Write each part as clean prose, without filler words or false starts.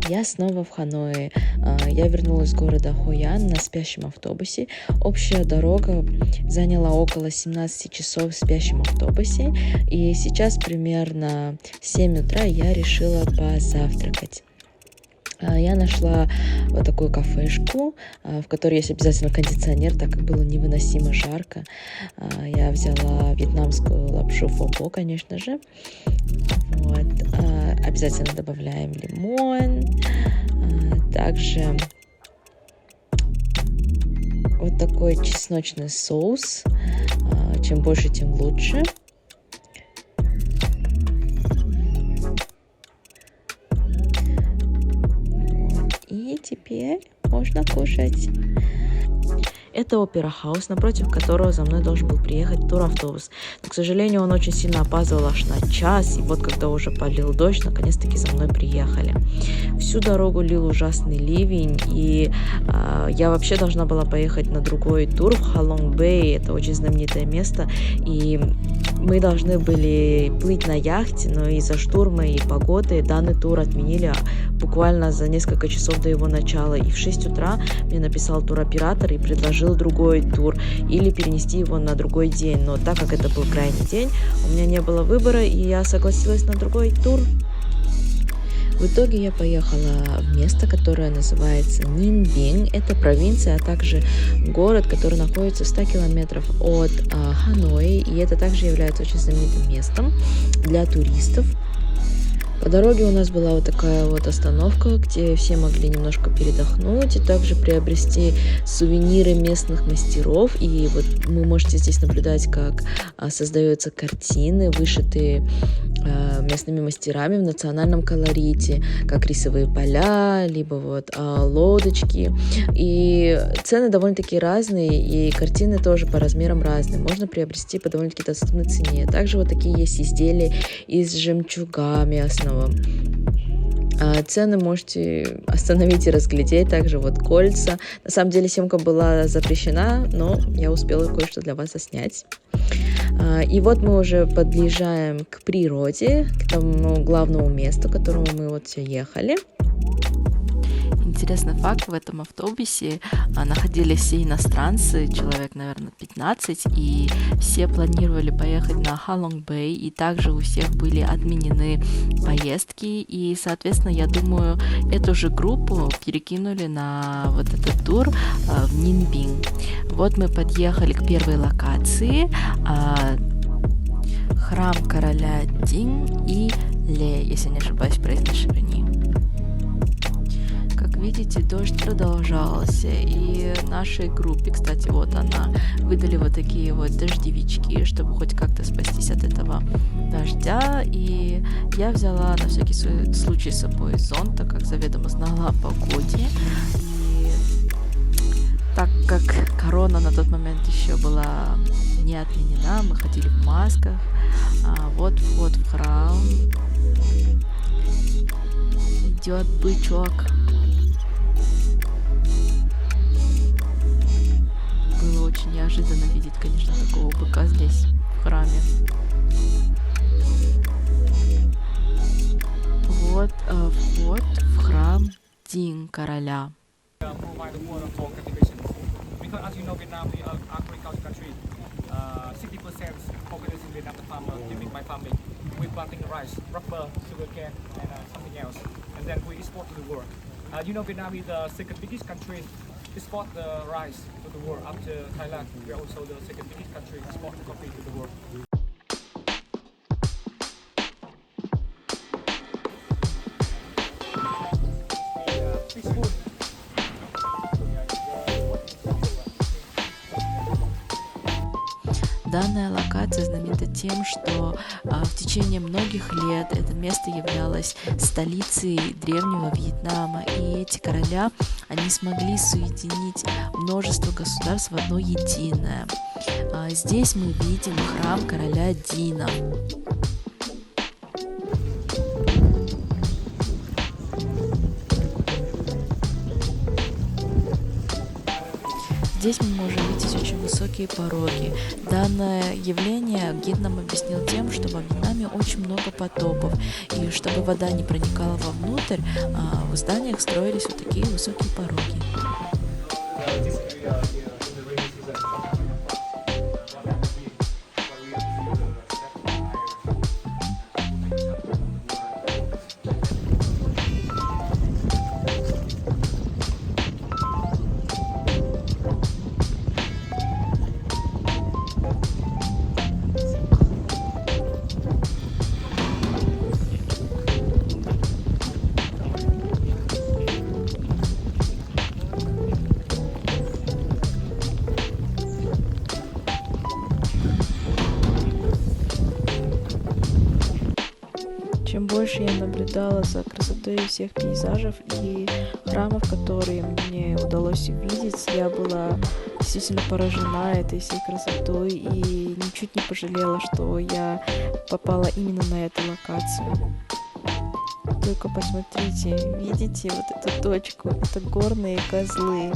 Я снова в Ханое. Я вернулась из города Хоян на спящем автобусе. Общая дорога заняла около 17 часов в спящем автобусе. И сейчас примерно 7 утра я решила позавтракать. Я нашла вот такую кафешку, в которой есть обязательно кондиционер, так как было невыносимо жарко. Я взяла вьетнамскую лапшу фо-по, конечно же. Вот. Обязательно добавляем лимон. Также вот такой чесночный соус. Чем больше, тем лучше. И теперь можно кушать. Это Опера Хаус, напротив которого за мной должен был приехать туравтобус. Но, к сожалению, он очень сильно опаздывал аж на час. И вот когда уже полил дождь, наконец-таки за мной приехали. Всю дорогу лил ужасный ливень. И я вообще должна была поехать на другой тур в Халонг-Бэй. Это очень знаменитое место. И мы должны были плыть на яхте, но из-за шторма и погоды данный тур отменили буквально за несколько часов до его начала. И в 6 утра мне написал туроператор и предложил другой тур или перенести его на другой день. Но так как это был крайний день, у меня не было выбора, и я согласилась на другой тур. В итоге я поехала в место, которое называется Нинбин. Это провинция, а также город, который находится в 100 километров от Ханоя. И это также является очень знаменитым местом для туристов. По дороге у нас была вот такая вот остановка, где все могли немножко передохнуть и также приобрести сувениры местных мастеров. И вот вы можете здесь наблюдать, как создаются картины, вышитые местными мастерами в национальном колорите, как рисовые поля, либо вот лодочки. И цены довольно-таки разные, и картины тоже по размерам разные. Можно приобрести по довольно-таки доступной цене. Также вот такие есть изделия из жемчуга местного. Цены можете остановить и разглядеть. Также вот кольца. На самом деле съемка была запрещена, но я успела кое-что для вас заснять. И вот мы уже подъезжаем к природе, к тому главному месту, к которому мы вот все ехали. Интересный факт, в этом автобусе находились все иностранцы, человек, наверное, 15, и все планировали поехать на Халонг-Бэй, и также у всех были отменены поездки, и, соответственно, я думаю, эту же группу перекинули на вот этот тур в Нинбин. Вот мы подъехали к первой локации, храм короля Дин и Ле, если не ошибаюсь в произношении. Как видите, дождь продолжался, и нашей группе, кстати, вот она, выдали вот такие вот дождевички, чтобы хоть как-то спастись от этого дождя. И я взяла на всякий случай с собой зонт, так как заведомо знала о погоде. И так как корона на тот момент еще была не отменена, мы ходили в масках. Вот вход в храм. Идет бычок. Было очень неожиданно видеть, конечно, такого быка здесь, в храме. Вот вход в храм Дин короля. Export the rice to the world after Thailand. We are also the second biggest country export coffee to the world. Данная локация знаменита тем, что в течение многих лет это место являлось столицей древнего Вьетнама, и эти короля, они смогли соединить множество государств в одно единое. Здесь мы видим храм короля Дина. Здесь мы можем видеть здесь очень высокие пороги. Данное явление гид нам объяснил тем, что во Вьетнаме очень много потопов, и чтобы вода не проникала вовнутрь, в зданиях строились вот такие высокие пороги. Чем больше я наблюдала за красотой всех пейзажей и храмов, которые мне удалось увидеть, я была действительно поражена этой всей красотой и ничуть не пожалела, что я попала именно на эту локацию. Только посмотрите, видите вот эту точку? Это горные козлы.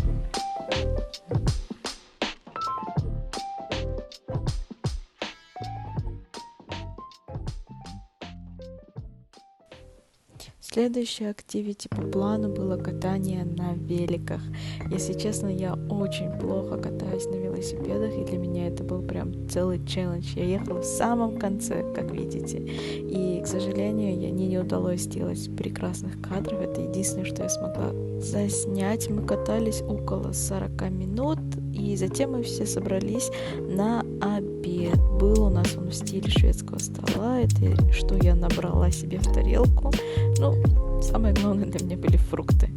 Следующее активити по плану было катание на великах. Если честно, я очень плохо катаюсь на велосипедах, и для меня это был прям целый челлендж. Я ехала в самом конце, как видите, и, к сожалению, мне не удалось сделать прекрасных кадров. Это единственное, что я смогла заснять. Мы катались около 40 минут, и затем мы все собрались на обед. Был у нас он в стиле шведского стола. Это что я набрала себе в тарелку. Ну, самое главное для меня были фрукты,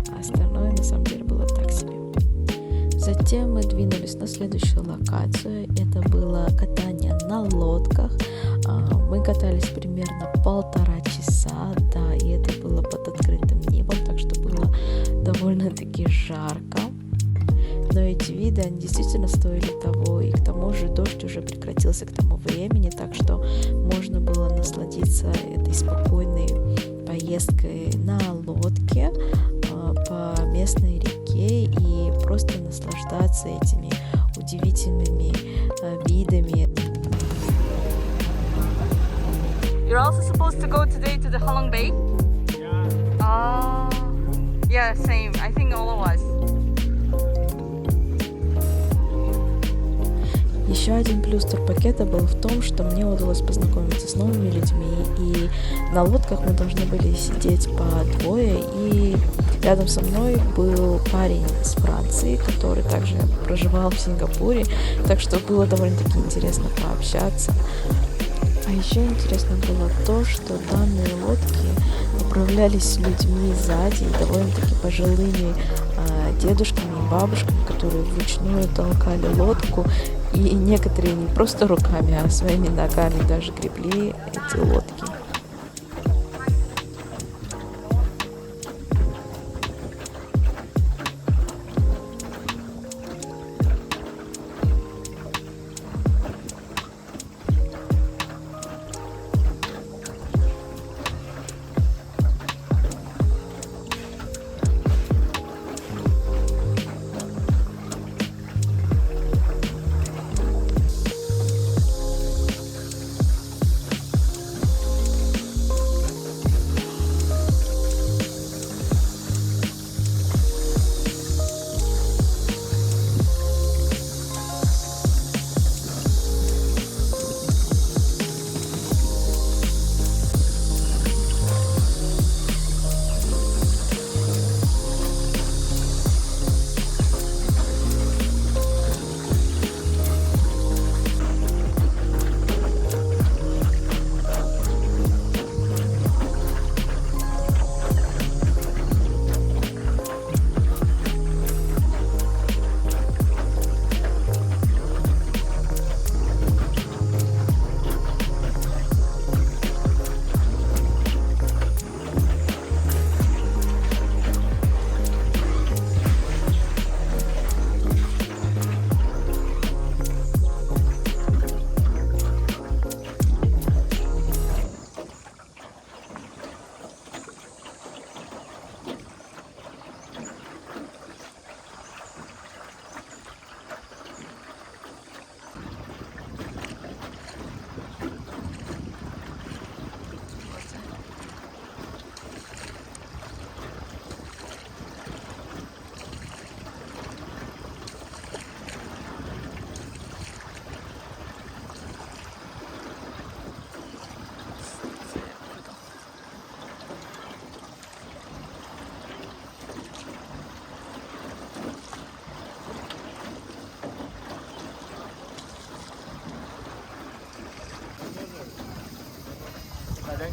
а остальное на самом деле было так себе. Затем мы двинулись на следующую локацию. Это было катание на лодках. Мы катались примерно 1,5 часа, да, и это было под открытым небом, так что было довольно-таки жарко. Но эти виды, они действительно стоили того, и к тому же дождь уже прекратился к тому времени, так что можно было насладиться этой спокойной поездкой на лодке по местной реке и просто наслаждаться этими удивительными видами. You're also supposed to go today to the Halong Bay? Yeah, same. I think all of us. Еще один плюс турпакета был в том, что мне удалось познакомиться с новыми людьми, и на лодках мы должны были сидеть по двое, и рядом со мной был парень из Франции, который также проживал в Сингапуре, так что было довольно-таки интересно пообщаться. А еще интересно было то, что данные лодки управлялись людьми сзади, довольно-таки пожилыми дедушками и бабушками, которые вручную толкали лодку, и некоторые не просто руками, а своими ногами даже гребли эти лодки.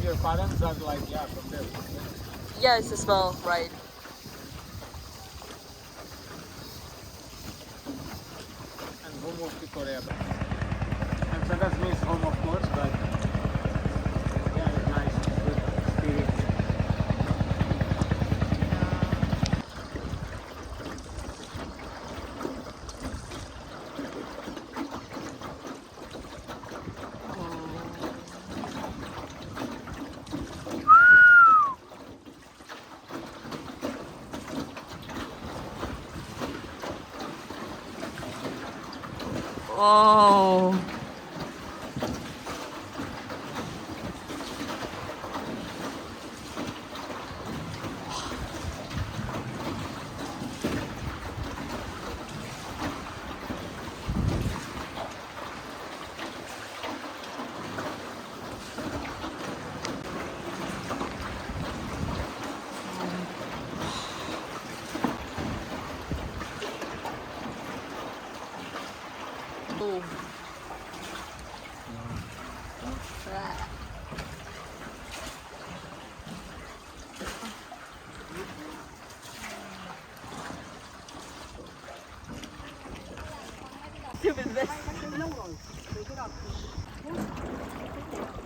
your parents are like, yeah, from there. Yes, as well, right. And home of the Korea. And so that's means home, of course, but yeah, it's nice, good experience. Oh.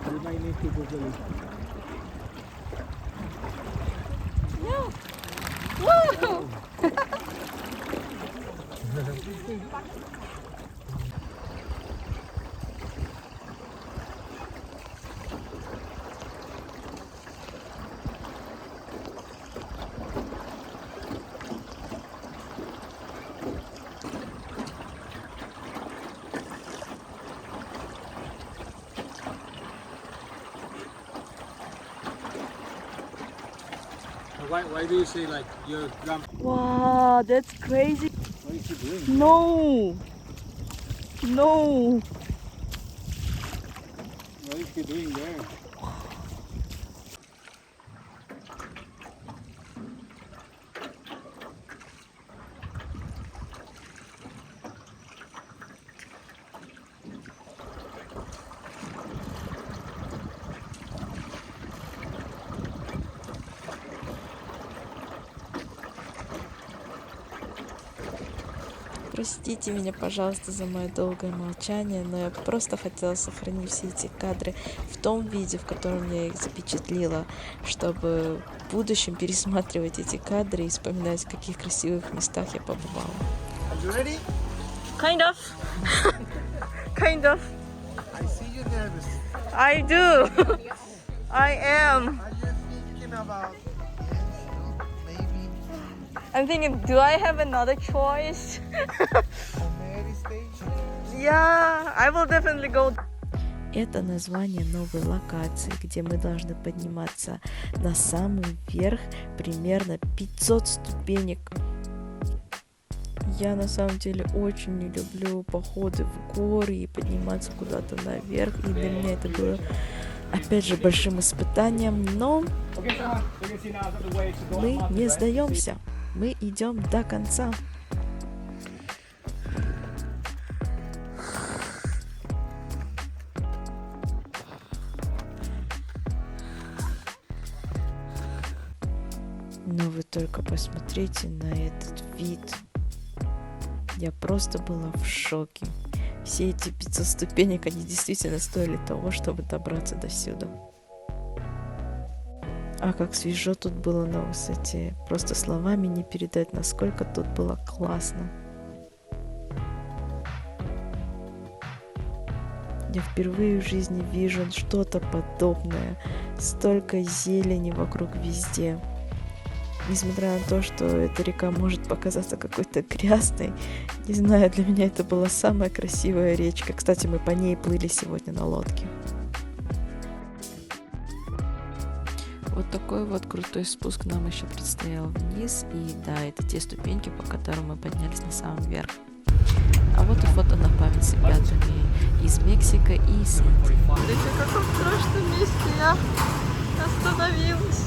You might need to Google it. Why do you say like your grandpa? Wow, that's crazy. What is he doing? No. No. What is he doing there? Простите меня, пожалуйста, за мое долгое молчание, но я просто хотела сохранить все эти кадры в том виде, в котором я их запечатлила, чтобы в будущем пересматривать эти кадры и вспоминать, в каких красивых местах я побывала. Are you ready? Kind of. Kind of. I see you nervous. I do. I am. Are you thinking about maybe I'm thinking, do I have another choice? Mary Station? Yeah, I will definitely go. Это название новой локации, где мы должны подниматься на самый верх, примерно 500 ступенек. Я на самом деле очень не люблю походы в горы и подниматься куда-то наверх, и для меня это было опять же большим испытанием, но мы не сдаемся, мы идем до конца. Но вы только посмотрите на этот вид. Я просто была в шоке. Все эти 500 ступенек, они действительно стоили того, чтобы добраться до сюда. А как свежо тут было на высоте. Просто словами не передать, насколько тут было классно. Я впервые в жизни вижу что-то подобное. Столько зелени вокруг везде. Несмотря на то, что эта река может показаться какой-то грязной, не знаю, для меня это была самая красивая речка. Кстати, мы по ней плыли сегодня на лодке. Вот такой вот крутой спуск нам еще предстоял вниз. И да, это те ступеньки, по которым мы поднялись на самый верх. А вот и фото на память с ребятами из Мексики и из Индии. Смотрите, в каком страшном месте я остановилась.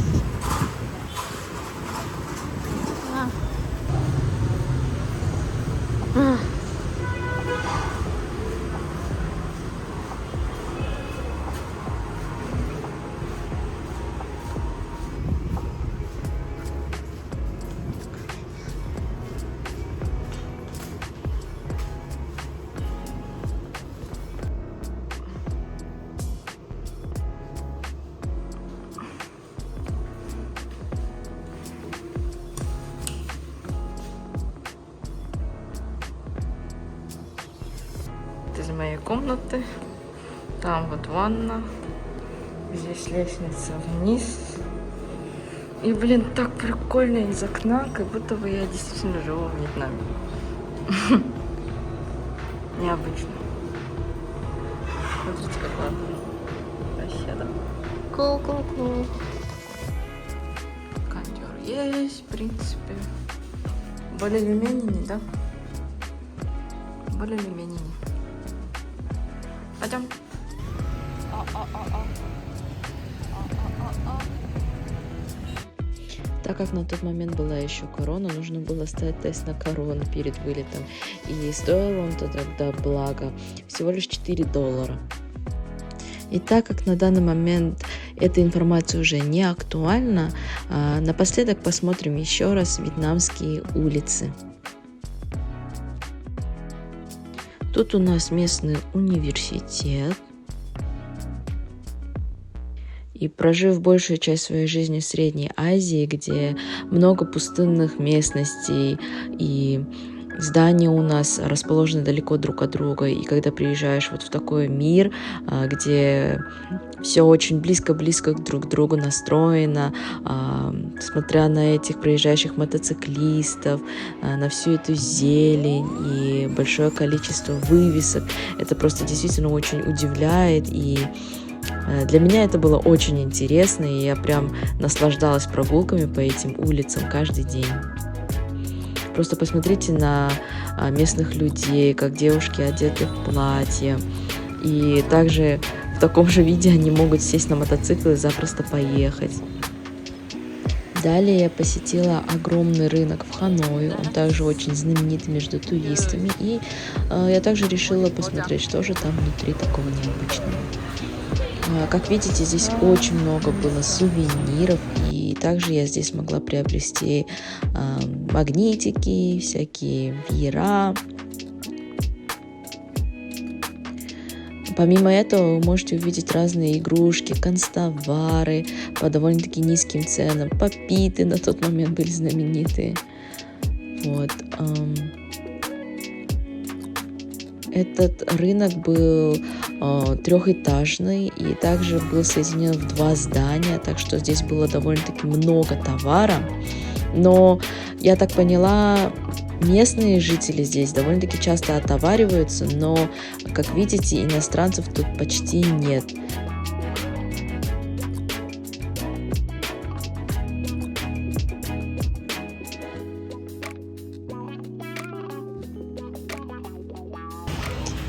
комнаты. Там вот ванна. Здесь лестница вниз. И, блин, так прикольно из окна, как будто бы я действительно живу в Вьетнаме. Необычно. Смотрите, как ладно. Вообще, да. Cool. Кондер есть, в принципе. Более или менее не, да? Более или менее не. Пойдем. Так как на тот момент была еще корона, нужно было ставить тест на корону перед вылетом. И стоил он тогда, благо, всего лишь $4. И так как на данный момент эта информация уже не актуальна, напоследок посмотрим еще раз вьетнамские улицы. Тут у нас местный университет. И прожив большую часть своей жизни в Средней Азии, где много пустынных местностей и здания у нас расположены далеко друг от друга, и когда приезжаешь вот в такой мир, где все очень близко-близко друг к другу настроено, смотря на этих проезжающих мотоциклистов, на всю эту зелень и большое количество вывесок, это просто действительно очень удивляет, и для меня это было очень интересно, и я прям наслаждалась прогулками по этим улицам каждый день. Просто посмотрите на местных людей, как девушки одеты в платье. И также в таком же виде они могут сесть на мотоцикл и запросто поехать. Далее я посетила огромный рынок в Ханое. Он также очень знаменит между туристами. И я также решила посмотреть, что же там внутри такого необычного. Как видите, здесь очень много было сувениров, и также я здесь могла приобрести магнитики, всякие веера. Помимо этого, вы можете увидеть разные игрушки, канцтовары по довольно-таки низким ценам. Попиты на тот момент были знаменитые. Вот. Этот рынок был трехэтажный и также был соединен в 2 здания, так что здесь было довольно-таки много товара. Но, я так поняла, местные жители здесь довольно-таки часто отовариваются, но, как видите, иностранцев тут почти нет.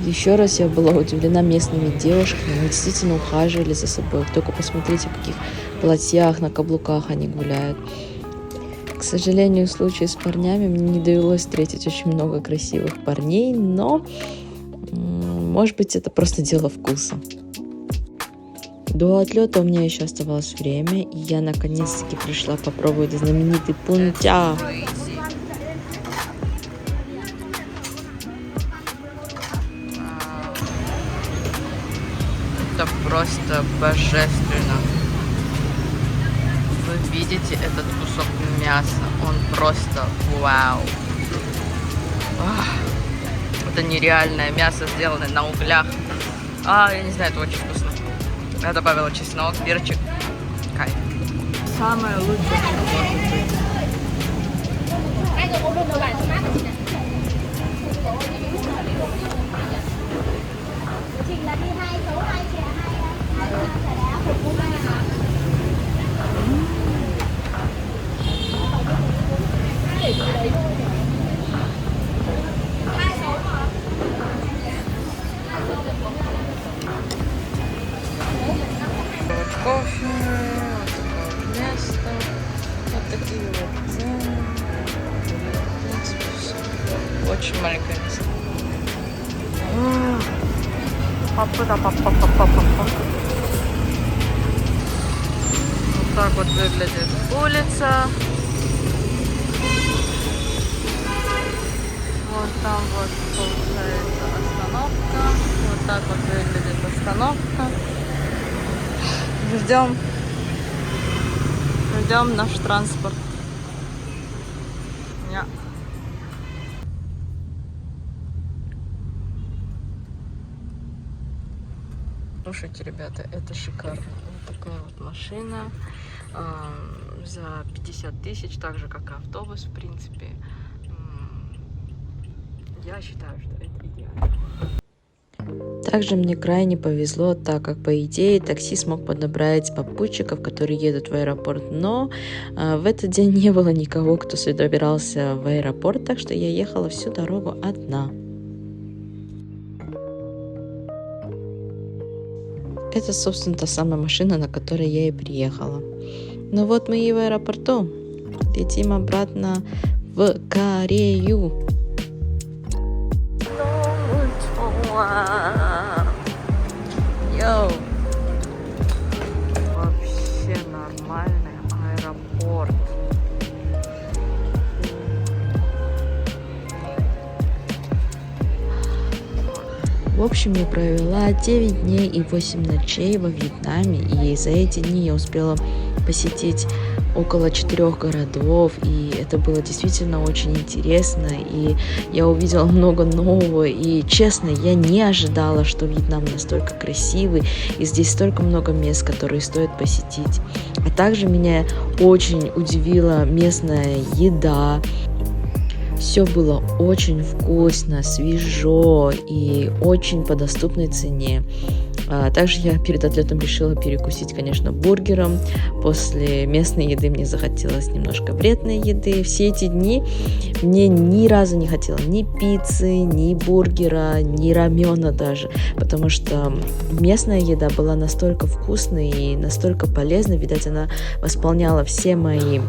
Еще раз я была удивлена местными девушками, они действительно ухаживали за собой. Только посмотрите, в каких платьях, на каблуках они гуляют. К сожалению, в случае с парнями мне не довелось встретить очень много красивых парней, но, может быть, это просто дело вкуса. До отлета у меня еще оставалось время, и я наконец-таки пришла попробовать знаменитый пунтя. Это просто божественно. Вы видите этот кусок мяса? Он просто вау. Это нереальное мясо, сделанное на углях. Я не знаю, это очень вкусно. Я добавила чеснок, перчик. Кайф. Самое лучшее, что может быть. Вот кофе, вот такое вот место, вот такие вот цены. В принципе, все. Очень маленькое место. Вот так вот выглядит улица. Вот там вот получается остановка. Вот так вот выглядит остановка. Ждем наш транспорт. Yeah. Слушайте, ребята, это шикарно. Вот такая вот машина за 50 тысяч, так же, как и автобус, в принципе. Я считаю, что это идеально. Также мне крайне повезло, так как, по идее, такси смог подобрать попутчиков, которые едут в аэропорт, но в этот день не было никого, кто добирался в аэропорт, так что я ехала всю дорогу одна. Это, собственно, та самая машина, на которой я и приехала. Ну вот мы и в аэропорту. Летим обратно в Корею. Йоу! Вообще нормальный аэропорт. В общем, я провела 9 дней и 8 ночей во Вьетнаме, и за эти дни я успела посетить около 4 городов, и это было действительно очень интересно, и я увидела много нового, и честно, я не ожидала, что Вьетнам настолько красивый, и здесь столько много мест, которые стоит посетить. А также меня очень удивила местная еда. Все было очень вкусно, свежо и очень по доступной цене. Также я перед отлетом решила перекусить, конечно, бургером. После местной еды мне захотелось немножко вредной еды. Все эти дни мне ни разу не хотела ни пиццы, ни бургера, ни рамена даже, потому что местная еда была настолько вкусной и настолько полезной. Видать, она восполняла все мои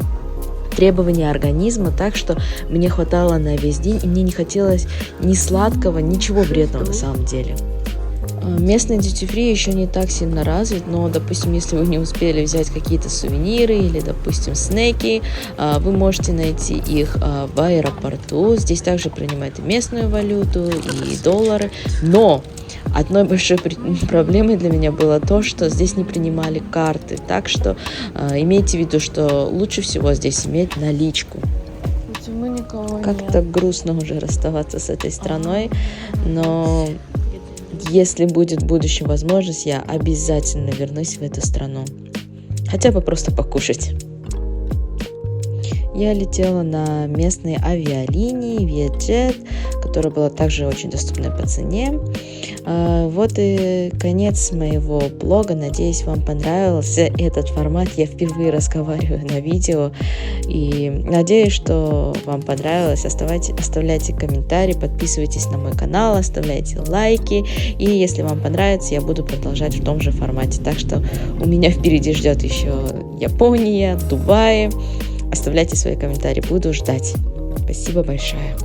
требования организма, так что мне хватало на весь день, и мне не хотелось ни сладкого, ничего вредного на самом деле. Местный duty-free еще не так сильно развит, но, допустим, если вы не успели взять какие-то сувениры или, допустим, снеки, вы можете найти их в аэропорту. Здесь также принимают и местную валюту, и доллары, но одной большой проблемой для меня было то, что здесь не принимали карты, так что имейте в виду, что лучше всего здесь иметь наличку. Как-то грустно уже расставаться с этой страной, но если будет в будущем возможность, я обязательно вернусь в эту страну. Хотя бы просто покушать. Я летела на местной авиалинии Vietjet, которая была также очень доступна по цене. Вот и конец моего блога. Надеюсь, вам понравился этот формат. Я впервые разговариваю на видео. И надеюсь, что вам понравилось. Оставляйте комментарии, подписывайтесь на мой канал, оставляйте лайки. И если вам понравится, я буду продолжать в том же формате. Так что у меня впереди ждет еще Япония, Дубай. Оставляйте свои комментарии, буду ждать. Спасибо большое.